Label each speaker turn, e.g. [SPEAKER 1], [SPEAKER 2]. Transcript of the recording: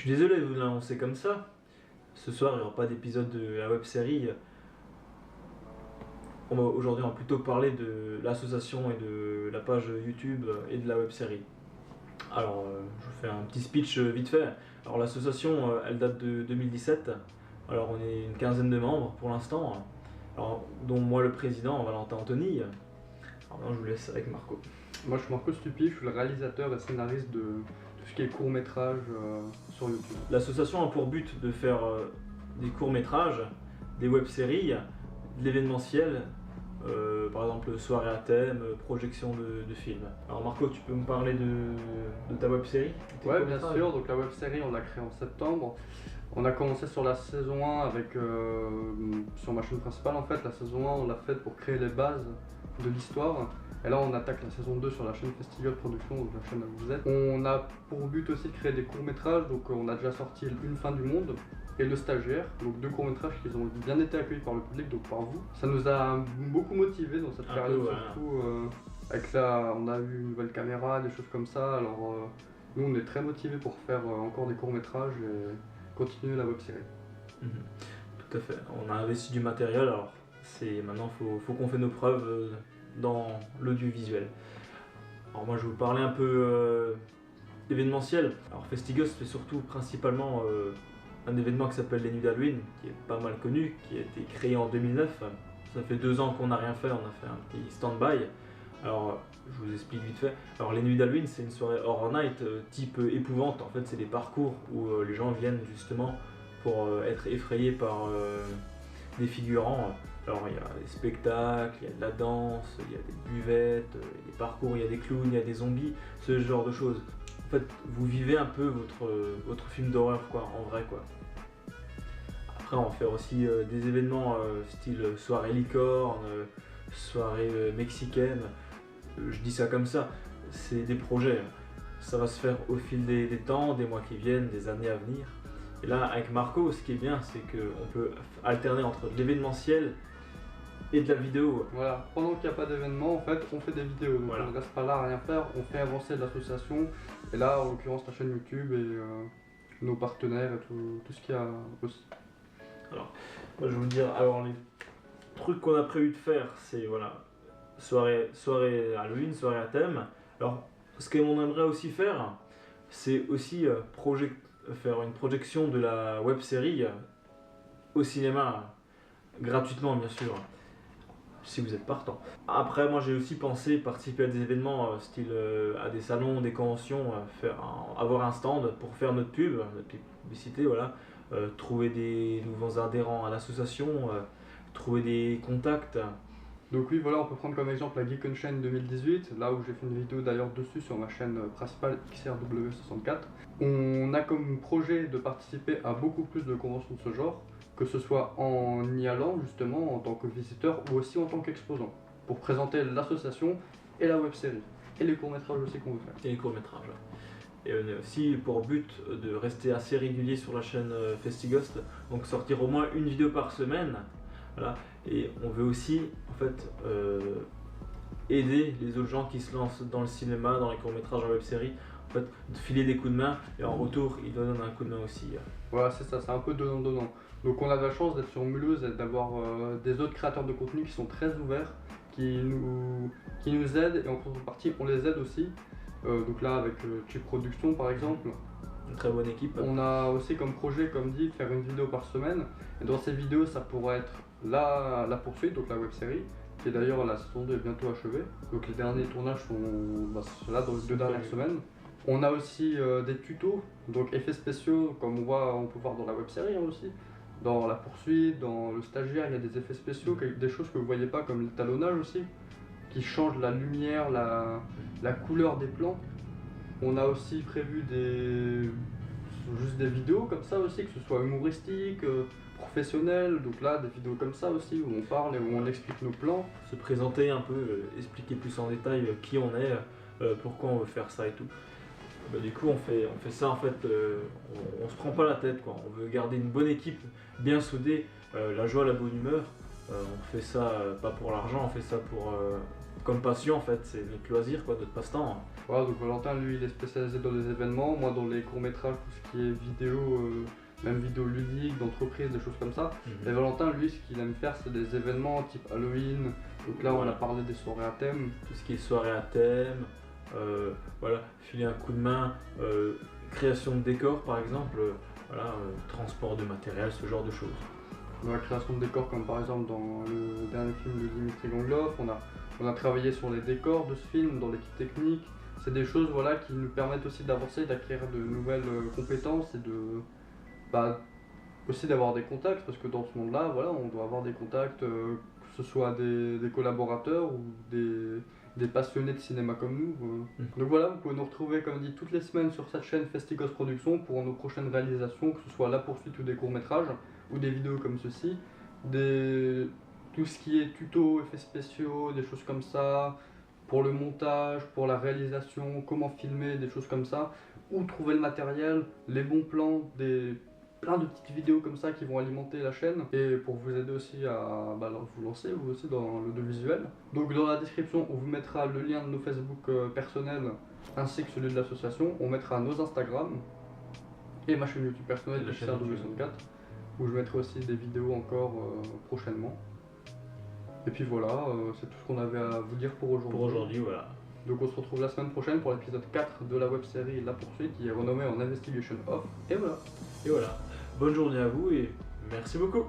[SPEAKER 1] suis désolé de vous l'annoncer comme ça. Ce soir, il n'y aura pas d'épisode de la web série. Aujourd'hui, on va plutôt parler de l'association et de la page YouTube et de la web série. Alors, je vous fais un petit speech vite fait. Alors, l'association, elle date de 2017. Alors, on est une quinzaine de membres pour l'instant. Alors, dont moi le président, Valentin Anthony. Alors, maintenant, je vous laisse avec Marco.
[SPEAKER 2] Moi je suis Marco Stupi, je suis le réalisateur et scénariste de tout ce qui est court-métrage sur YouTube.
[SPEAKER 1] L'association a pour but de faire des courts-métrages, des web-séries, de l'événementiel, par exemple soirée à thème, projection de films. Alors Marco, tu peux me parler de ta web-série?
[SPEAKER 2] Ouais, bien sûr, donc la web-série on l'a créée en septembre. On a commencé sur la saison 1 avec, sur ma chaîne principale en fait. La saison 1 on l'a faite pour créer les bases de l'histoire. Et là on attaque la saison 2 sur la chaîne Festival Production, donc la chaîne où vous êtes. On a pour but aussi de créer des courts-métrages, donc on a déjà sorti Une fin du monde et Le Stagiaire, donc deux courts-métrages qui ont bien été accueillis par le public, donc par vous. Ça nous a beaucoup motivés dans cette période, surtout avec on a eu une nouvelle caméra, des choses comme ça. Alors nous on est très motivés pour faire encore des courts-métrages et continuer la web-série.
[SPEAKER 1] Tout à fait, on a investi du matériel, alors maintenant faut qu'on fait nos preuves dans l'audiovisuel. Alors moi je vais vous parler un peu d'événementiel. Alors Festighost fait surtout principalement un événement qui s'appelle les Nuits d'Halloween, qui est pas mal connu, qui a été créé en 2009. Ça fait 2 ans qu'on n'a rien fait, on a fait un petit stand-by. Alors je vous explique vite fait. Alors les Nuits d'Halloween c'est une soirée horror night type épouvante. En fait c'est des parcours où les gens viennent justement pour être effrayés par des figurants. Alors il y a des spectacles, il y a de la danse, il y a des buvettes, il y a des parcours, il y a des clowns, il y a des zombies, ce genre de choses. En fait, vous vivez un peu votre film d'horreur quoi, en vrai quoi. Après on va faire aussi des événements style soirée licorne, soirée mexicaine. Je dis ça comme ça, c'est des projets. Ça va se faire au fil des temps, des mois qui viennent, des années à venir. Et là, avec Marco, ce qui est bien, c'est qu'on peut alterner entre de l'événementiel et de la vidéo.
[SPEAKER 2] Voilà, pendant qu'il n'y a pas d'événement, en fait, on fait des vidéos. Donc voilà. On ne reste pas là à rien faire, on fait avancer l'association. Et là, en l'occurrence, la chaîne YouTube et nos partenaires et tout ce qu'il y a aussi.
[SPEAKER 1] Alors, moi, je vais vous dire, alors les trucs qu'on a prévu de faire, c'est voilà, soirée Halloween, soirée à thème. Alors, ce qu'on aimerait aussi faire, c'est aussi faire une projection de la web série au cinéma, gratuitement bien sûr, si vous êtes partant. Après moi j'ai aussi pensé participer à des événements style à des salons, des conventions, avoir un stand pour faire notre publicité, voilà, trouver des nouveaux adhérents à l'association, trouver des contacts.
[SPEAKER 2] Donc oui, voilà, on peut prendre comme exemple la Geek Chain 2018, là où j'ai fait une vidéo d'ailleurs dessus sur ma chaîne principale XRW64. On a comme projet de participer à beaucoup plus de conventions de ce genre, que ce soit en y allant justement en tant que visiteur ou aussi en tant qu'exposant, pour présenter l'association et la web-série, et les courts-métrages aussi qu'on veut faire.
[SPEAKER 1] Et les courts-métrages. Et on a aussi pour but de rester assez régulier sur la chaîne Festighost, donc sortir au moins une vidéo par semaine. Voilà. Et on veut aussi en fait aider les autres gens qui se lancent dans le cinéma, dans les courts-métrages, en web-série, en fait, de filer des coups de main et en retour ils donnent un coup de main aussi.
[SPEAKER 2] Voilà, c'est ça, c'est un peu donnant-donnant. Donc on a de la chance d'être sur Mulhouse et d'avoir des autres créateurs de contenu qui sont très ouverts, qui nous aident et en contrepartie on les aide aussi. Donc là avec Chip Production par exemple.
[SPEAKER 1] Une très bonne équipe.
[SPEAKER 2] On a aussi comme projet, comme dit, faire une vidéo par semaine. Et dans ces vidéos, ça pourrait être la poursuite, donc la web série, qui est d'ailleurs la saison 2 est bientôt achevée. Donc les derniers tournages sont là dans les 2 dernières semaines. On a aussi des tutos, donc effets spéciaux, comme on peut voir dans la web série aussi. Dans la poursuite, dans le stagiaire, il y a des effets spéciaux, des choses que vous voyez pas, comme l'étalonnage aussi, qui change la lumière, la couleur des plans. On a aussi prévu juste des vidéos comme ça aussi, que ce soit humoristique, professionnel, donc là des vidéos comme ça aussi où on parle et où on explique nos plans.
[SPEAKER 1] Se présenter un peu, expliquer plus en détail qui on est, pourquoi on veut faire ça et tout. Du coup on fait ça en fait, on se prend pas la tête quoi, on veut garder une bonne équipe bien soudée, la joie, la bonne humeur. On fait ça pas pour l'argent, on fait ça comme passion en fait, c'est notre loisir, quoi, notre passe-temps.
[SPEAKER 2] Voilà, donc Valentin, lui, il est spécialisé dans les événements, moi dans les courts-métrages, tout ce qui est vidéo, même vidéo ludique, d'entreprise, des choses comme ça. Et Valentin, lui, ce qu'il aime faire, c'est des événements type Halloween. Donc là, on a parlé des soirées à thème.
[SPEAKER 1] Tout ce qui est soirée à thème, voilà, filer un coup de main, création de décors par exemple, voilà, transport de matériel, ce genre de choses.
[SPEAKER 2] Dans la création de décors, comme par exemple dans le dernier film de Dimitri Gangloff, on a travaillé sur les décors de ce film, dans l'équipe technique. C'est des choses voilà, qui nous permettent aussi d'avancer, d'acquérir de nouvelles compétences et aussi d'avoir des contacts, parce que dans ce monde-là, voilà, on doit avoir des contacts, que ce soit des collaborateurs ou des passionnés de cinéma comme nous. Donc voilà, vous pouvez nous retrouver, comme dit, toutes les semaines sur cette chaîne Festicos Productions pour nos prochaines réalisations, que ce soit la poursuite ou des courts-métrages, ou des vidéos comme ceci, tout ce qui est tuto, effets spéciaux, des choses comme ça, pour le montage, pour la réalisation, comment filmer, des choses comme ça, où trouver le matériel, les bons plans, plein de petites vidéos comme ça qui vont alimenter la chaîne et pour vous aider aussi à vous lancer vous aussi dans l'audiovisuel. Donc dans la description on vous mettra le lien de nos Facebook personnels ainsi que celui de l'association, on mettra nos Instagram et ma chaîne YouTube personnelle PixarW64 où je mettrai aussi des vidéos encore prochainement. Et puis voilà, c'est tout ce qu'on avait à vous dire pour aujourd'hui.
[SPEAKER 1] Pour aujourd'hui, voilà.
[SPEAKER 2] Donc on se retrouve la semaine prochaine pour l'épisode 4 de la web-série La Poursuite qui est renommée en Investigation Off. Et voilà.
[SPEAKER 1] Et voilà. Bonne journée à vous et merci beaucoup.